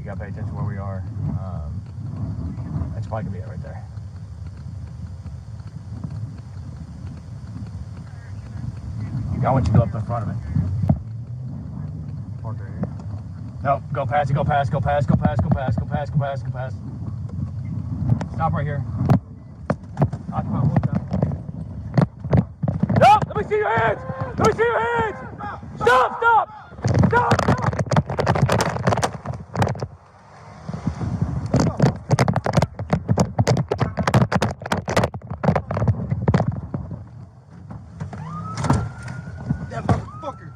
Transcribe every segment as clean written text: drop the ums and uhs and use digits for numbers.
You gotta pay attention to where we are. That's probably gonna be it right there. I want you to go up in front of it. Park right here. No, go past it, go past, go past, go past, go past, go past, go past, go past. Stop right here. Occupy one time. No! Let me see your hands! Let me see your hands! Stop! Stop! Stop! Stop! That motherfucker.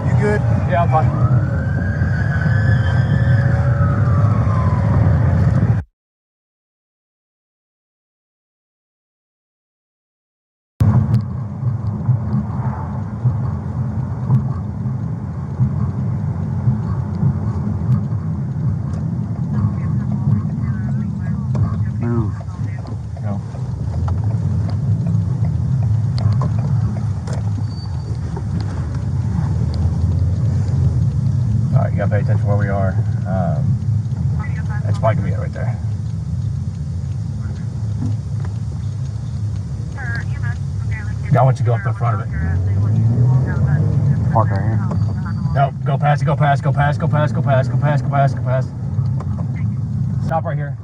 You good? Yeah, I'm fine. Move. No. Alright, you gotta pay attention where we are. That's probably gonna be it right there. I want you to go up in front of it. Park right here. No, go past it, go past, go past, go past, go past, go past, go past, go past. Stop right here.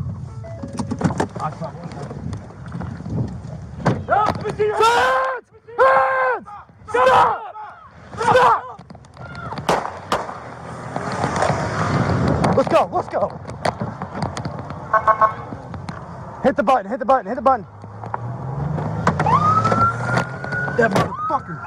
Occupy one time. No, let me see your hands! Hands! Shut up! Stop! Let's go, let's go. Hit the button, hit the button, hit the button. That motherfucker.